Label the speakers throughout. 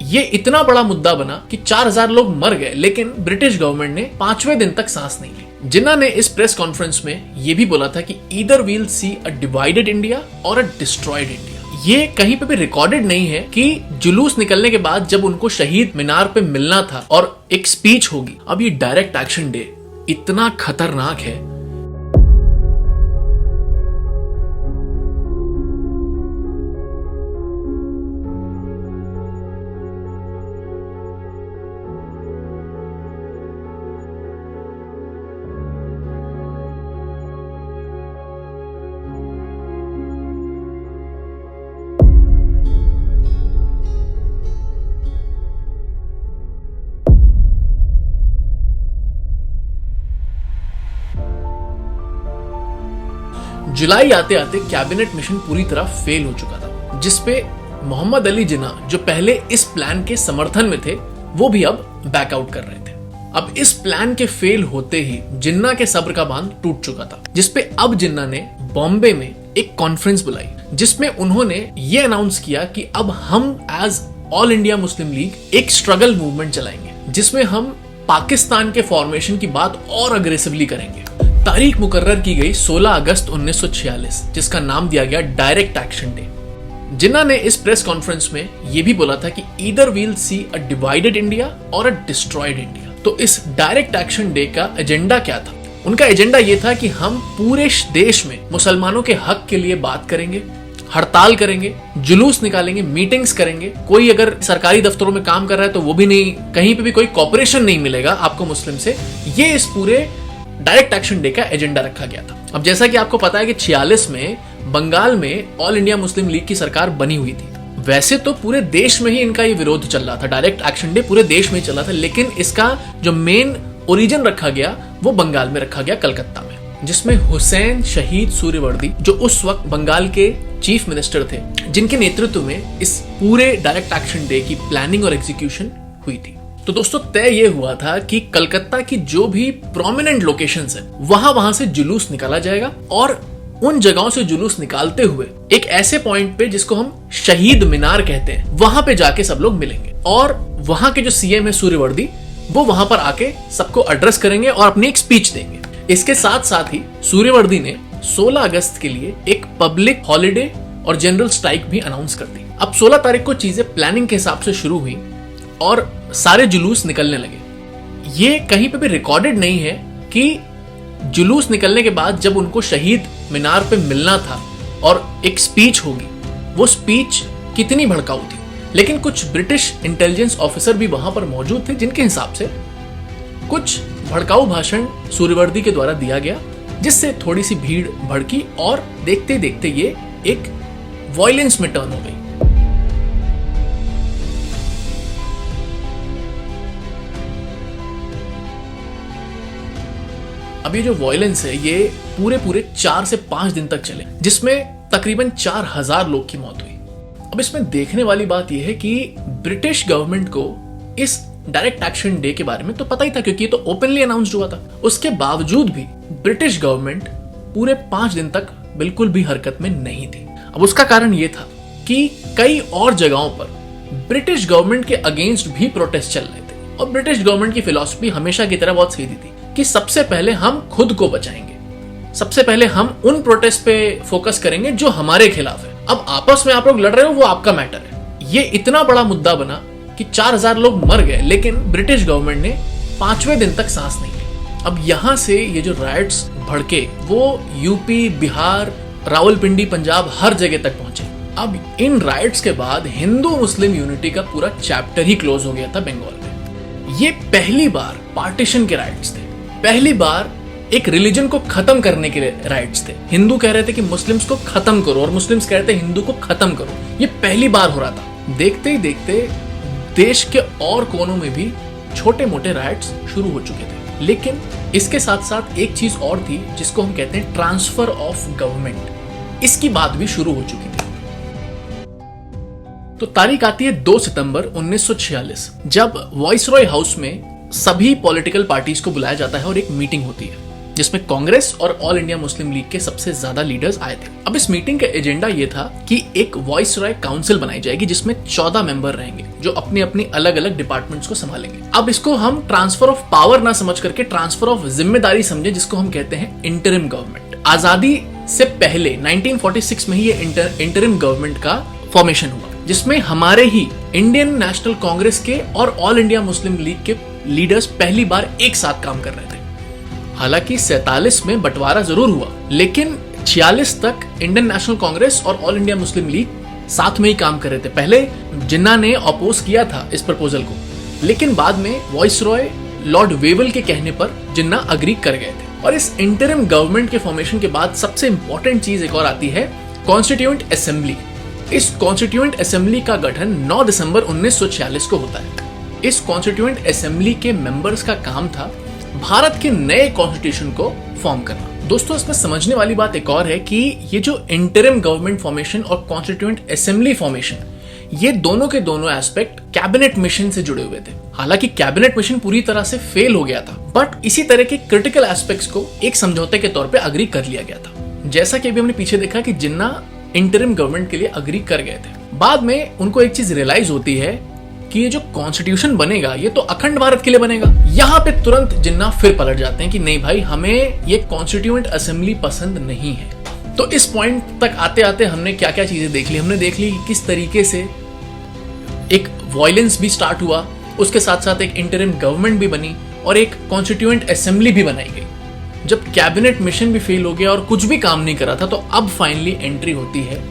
Speaker 1: ये इतना बड़ा मुद्दा बना कि 4000 लोग मर गए, लेकिन ब्रिटिश गवर्नमेंट ने 5वें दिन तक सांस नहीं ली। जिन्ना ने इस प्रेस कॉन्फ्रेंस में ये भी बोला था कि ईदर वील सी अ डिवाइडेड इंडिया और अ डिस्ट्रॉयड इंडिया। ये कहीं पे भी रिकॉर्डेड नहीं है कि जुलूस निकलने के बाद जब उनको शहीद मीनार पे मिलना था और एक स्पीच होगी। अब ये डायरेक्ट एक्शन डे इतना खतरनाक है। जुलाई आते आते कैबिनेट मिशन पूरी तरह फेल हो चुका था, जिसपे मोहम्मद अली जिन्ना जो पहले इस प्लान के समर्थन में थे वो भी अब बैकआउट कर रहे थे। अब इस प्लान के फेल होते ही जिन्ना के सब्र का बांध टूट चुका था, जिसपे अब जिन्ना ने बॉम्बे में एक कॉन्फ्रेंस बुलाई जिसमें उन्होंने ये अनाउंस किया कि अब हम as all India Muslim League एक स्ट्रगल मूवमेंट चलाएंगे, जिसमें हम पाकिस्तान के फॉर्मेशन की बात और अग्रेसिवली करेंगे। तारीख मुकर्रर की गई 16 अगस्त 1946, जिसका नाम दिया गया डायरेक्ट एक्शन डे। जिन्ना ने इस प्रेस कॉन्फ्रेंस में यह भी बोला था कि ईदर वील सी अ डिवाइडेड इंडिया और अ डिस्ट्रॉयड इंडिया। तो इस डायरेक्ट एक्शन डे का एजेंडा क्या था? उनका एजेंडा यह था कि हम पूरे देश में मुसलमानों के हक के लिए बात करेंगे, हड़ताल करेंगे, जुलूस निकालेंगे, मीटिंग्स करेंगे। कोई अगर सरकारी दफ्तरों में काम कर रहा है तो वो भी नहीं, कहीं पे भी कोई कॉपरेशन नहीं मिलेगा आपको मुस्लिम से। ये इस पूरे डायरेक्ट एक्शन डे का एजेंडा रखा गया था। अब जैसा कि आपको पता है कि 46 में बंगाल में ऑल इंडिया मुस्लिम लीग की सरकार बनी हुई थी। वैसे तो पूरे देश में ही इनका ये विरोध चल रहा था, डायरेक्ट एक्शन डे पूरे देश में ही चल रहा था, लेकिन इसका जो मेन ओरिजिन रखा गया वो बंगाल में रखा गया, कलकत्ता में, जिसमें हुसैन शहीद सूर्यवर्दी जो उस वक्त बंगाल के चीफ मिनिस्टर थे, जिनके नेतृत्व में इस पूरे डायरेक्ट एक्शन डे की प्लानिंग और एग्जीक्यूशन हुई थी। तो दोस्तों तय ये हुआ था कि कलकत्ता की जो भी प्रोमिनेंट लोकेशंस है वहां से जुलूस निकाला जाएगा, और उन जगहों से जुलूस निकालते हुए एक ऐसे पॉइंट पे जिसको हम शहीद मीनार कहते हैं, वहां पे जाके सब लोग मिलेंगे, और वहां के जो सीएम है सूर्यवर्दी वो वहां पर आके सबको एड्रेस करेंगे और अपनी एक स्पीच देंगे। इसके साथ साथ ही सूर्यवर्दी ने 16 अगस्त के लिए एक पब्लिक हॉलिडे और जनरल स्ट्राइक भी अनाउंस कर दी। अब 16 तारीख को चीजें प्लानिंग के हिसाब से शुरू हुई और सारे जुलूस निकलने लगे। ये कहीं पे भी रिकॉर्डेड नहीं है कि जुलूस निकलने के बाद जब उनको शहीद मीनार पे मिलना था और एक स्पीच होगी, वो स्पीच कितनी भड़काऊ थी। लेकिन कुछ ब्रिटिश इंटेलिजेंस ऑफिसर भी वहां पर मौजूद थे, जिनके हिसाब से कुछ भड़काऊ भाषण सूर्यवर्दी के द्वारा दिया गया, जिससे थोड़ी सी भीड़ भड़की और देखते देखते ये एक वॉयलेंस में टर्न हो गई। अब ये जो वॉयलेंस है ये पूरे 4 से 5 दिन तक चले, जिसमें तकरीबन 4000 लोग की मौत हुई। अब इसमें देखने वाली बात यह है कि ब्रिटिश गवर्नमेंट को इस डायरेक्ट एक्शन डे के बारे में तो पता ही था, क्योंकि ये तो ओपनली अनाउंस्ड हुआ था। उसके बावजूद भी ब्रिटिश गवर्नमेंट पूरे 5 दिन तक बिल्कुल भी हरकत में नहीं थी। अब उसका कारण यह था कि कई और जगहों पर ब्रिटिश गवर्नमेंट के अगेंस्ट भी प्रोटेस्ट चल रहे थे, और ब्रिटिश गवर्नमेंट की फिलॉसफी हमेशा की तरह बहुत सीधी थी कि सबसे पहले हम खुद को बचाएंगे, सबसे पहले हम उन प्रोटेस्ट पे फोकस करेंगे जो हमारे खिलाफ है। अब आपस में आप लोग लड़ रहे हो वो आपका मैटर है। ये इतना बड़ा मुद्दा बना कि 4000 लोग मर गए, लेकिन ब्रिटिश गवर्नमेंट ने 5वें दिन तक सांस नहीं ली। अब यहां से ये जो राइट्स भड़के वो यूपी, बिहार, रावलपिंडी, पंजाब हर जगह तक पहुंचे। अब इन राइट्स के बाद हिंदू मुस्लिम यूनिटी का पूरा चैप्टर ही क्लोज हो गया था बंगाल में। ये पहली बार पार्टीशन के राइट्स थे, पहली बार एक रिलीजन को खत्म करने के राइट्स थे। हिंदू कह रहे थे कि मुस्लिम्स को खत्म करो और मुस्लिम्स कह रहे थे हिंदू को खत्म करो। ये पहली बार हो रहा था। देखते ही देखते देश के और कोनों में भी छोटे मोटे राइट्स शुरू हो चुके थे, लेकिन इसके साथ साथ एक चीज और थी जिसको हम कहते हैं ट्रांसफर ऑफ गवर्नमेंट। इसकी बात भी शुरू हो चुकी थी। तो तारीख आती है 2 सितंबर 1946, जब वाइसरॉय हाउस में सभी पॉलिटिकल पार्टीज को बुलाया जाता है और एक मीटिंग होती है, जिसमें कांग्रेस और ऑल इंडिया मुस्लिम लीग के सबसे ज्यादा लीडर्स आए थे। अब इस मीटिंग का एजेंडा ये था कि एक वॉइसरॉय काउंसिल बनाई जाएगी जिसमें 14 मेंबर रहेंगे जो अपनी अपनी अलग अलग डिपार्टमेंट्स को संभालेंगे। अब इसको हम ट्रांसफर ऑफ पावर ना समझ करके ट्रांसफर ऑफ जिम्मेदारी समझे, जिसको हम कहते हैं इंटरिम गवर्नमेंट। आजादी से पहले 1946 में ही ये इंटरिम गवर्नमेंट का फॉर्मेशन हुआ, जिसमें हमारे ही इंडियन नेशनल कांग्रेस के और ऑल इंडिया मुस्लिम लीग के लीडर्स पहली बार एक साथ काम कर रहे थे। हालांकि 47 में बंटवारा जरूर हुआ, लेकिन 46 तक इंडियन नेशनल कांग्रेस और ऑल इंडिया मुस्लिम लीग साथ में ही काम कर रहे थे। पहले जिन्ना ने अपोज किया था इस प्रपोजल को, लेकिन बाद में वॉइसरॉय लॉर्ड वेवल के कहने पर जिन्ना अग्री कर गए थे। और इस इंटरिम गवर्नमेंट के फॉर्मेशन के बाद सबसे इंपॉर्टेंट चीज एक और आती है, कॉन्स्टिट्यूएंट असेंबली। इस कॉन्स्टिट्यूएंट असेंबली का गठन 9 दिसंबर 1946 को होता है। इस कॉन्स्टिट्यूएंट असेंबली के मेंबर्स का काम था भारत के नए कॉन्स्टिट्यूशन को फॉर्म करना। दोस्तों, इसमें समझने वाली बात एक और है कि ये जो इंटरिम गवर्नमेंट फॉर्मेशन और कॉन्स्टिट्यूएंट असेंबली फॉर्मेशन, ये दोनों के दोनों एस्पेक्ट कैबिनेट मिशन से जुड़े हुए थे। हालांकि कैबिनेट मिशन पूरी तरह से फेल हो गया था, बट इसी तरह के क्रिटिकल एस्पेक्ट्स को एक समझौते के तौर पे अग्री कर लिया गया था। जैसा कि अभी हमने पीछे देखा कि जिन्ना इंटरिम गवर्नमेंट के लिए अग्री कर गए थे। बाद में उनको एक चीज रियलाइज होती है कि ये जो कॉन्स्टिट्यूशन बनेगा ये तो अखंड भारत के लिए बनेगा। यहाँ पे तुरंत जिन्ना फिर पलट जाते हैं कि नहीं भाई, हमें ये कॉन्स्टिट्यूएंट असेंबली पसंद नहीं है। तो इस पॉइंट तक आते आते हमने क्या क्या चीजें देख ली। हमने देख ली किस तरीके से एक वायलेंस भी स्टार्ट हुआ, उसके साथ साथ एक इंटरिम गवर्नमेंट भी बनी और एक कॉन्स्टिट्यूएंट असेंबली भी बनाई गई। जब कैबिनेट मिशन भी फेल हो गया और कुछ भी काम नहीं करा था, तो अब फाइनली एंट्री होती है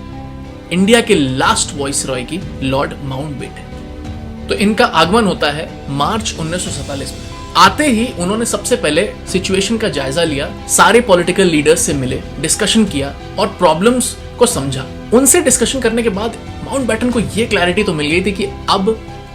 Speaker 1: इंडिया के लास्ट वॉइसरॉय की, लॉर्ड माउंटबेटन। तो इनका आगमन होता है मार्च 1947 में। आते ही उन्होंने सबसे पहले सिचुएशन का जायजा लिया, सारे पॉलिटिकल लीडर्स से मिले, डिस्कशन किया और प्रॉब्लम्स को समझा। उनसे डिस्कशन करने के बाद माउंटबेटन को यह क्लैरिटी तो मिल गई थी कि अब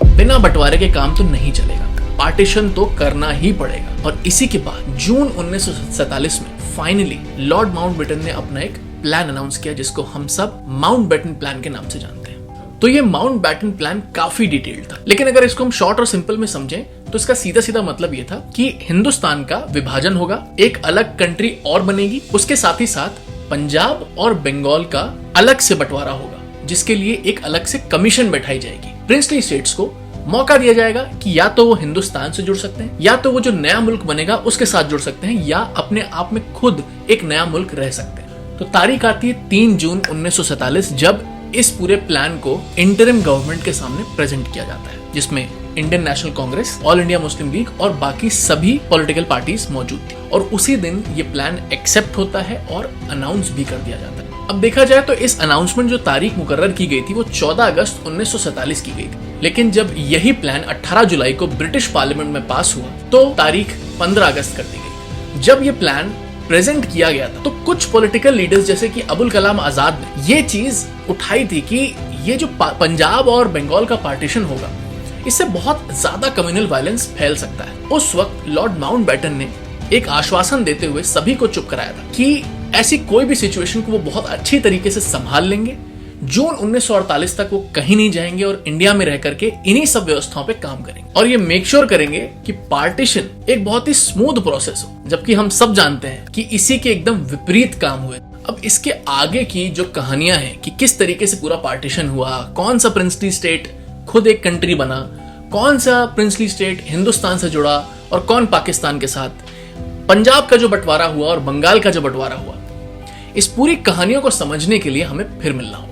Speaker 1: बिना बंटवारे के काम तो नहीं चलेगा, पार्टीशन तो करना ही पड़ेगा। और इसी के बाद जून 1947 में फाइनली लॉर्ड माउंटबेटन ने अपना एक प्लान अनाउंस किया, जिसको हम सब माउंटबेटन प्लान के नाम से जानते हैं। तो ये माउंटबेटन प्लान काफी डिटेल्ड था, लेकिन अगर इसको हम शॉर्ट और सिंपल में समझें तो इसका सीधा सीधा मतलब ये था कि हिंदुस्तान का विभाजन होगा, एक अलग कंट्री और बनेगी, उसके साथ ही साथ पंजाब और बंगाल का अलग से बंटवारा होगा, जिसके लिए एक अलग से कमीशन बैठाई जाएगी। प्रिंसली स्टेट्स को मौका दिया जाएगा कि या तो वो हिंदुस्तान से जुड़ सकते हैं, या तो वो जो नया मुल्क बनेगा उसके साथ जुड़ सकते हैं, या अपने आप में खुद एक नया मुल्क रह सकते हैं। तो तारीख आती है 3 जून 1947, जब इस पूरे प्लान को इंटरिम गवर्नमेंट के सामने प्रेजेंट किया जाता है, जिसमें Indian national Congress, all India Muslim league और बाकी सभी पॉलिटिकल पार्टीज मौजूद थी। और उसी दिन ये प्लान एक्सेप्ट होता है और अनाउंस भी कर दिया जाता है। अब देखा जाए तो इस अनाउंसमेंट जो तारीख मुकर्रर की गई थी वो 14 अगस्त 1947 की गई थी, लेकिन जब यही प्लान 18 जुलाई को ब्रिटिश पार्लियामेंट में पास हुआ तो तारीख 15 अगस्त कर दी गई। जब ये प्लान प्रेजेंट किया गया था तो कुछ पॉलिटिकल लीडर्स जैसे कि अबुल कलाम आजाद ने ये चीज उठाई थी कि ये जो पंजाब और बंगाल का पार्टीशन होगा, इससे बहुत ज्यादा कम्युनल वायलेंस फैल सकता है। उस वक्त लॉर्ड माउंटबेटन ने एक आश्वासन देते हुए सभी को चुप कराया था कि ऐसी कोई भी सिचुएशन को वो बहुत अच्छी तरीके से संभाल लेंगे। जून 1948 तक वो कहीं नहीं जाएंगे और इंडिया में रह करके इन्हीं सब व्यवस्थाओं पे काम करेंगे और ये मेक श्योर करेंगे कि पार्टीशन एक बहुत ही स्मूथ प्रोसेस हो, जबकि हम सब जानते हैं कि इसी के एकदम विपरीत काम हुए। अब इसके आगे की जो कहानियां हैं कि किस तरीके से पूरा पार्टीशन हुआ, कौन सा प्रिंसली स्टेट खुद एक कंट्री बना, कौन सा प्रिंसली स्टेट हिंदुस्तान से जुड़ा और कौन पाकिस्तान के साथ, पंजाब का जो बंटवारा हुआ और बंगाल का जो बंटवारा हुआ, इस पूरी कहानियों को समझने के लिए हमें फिर मिलना होगा।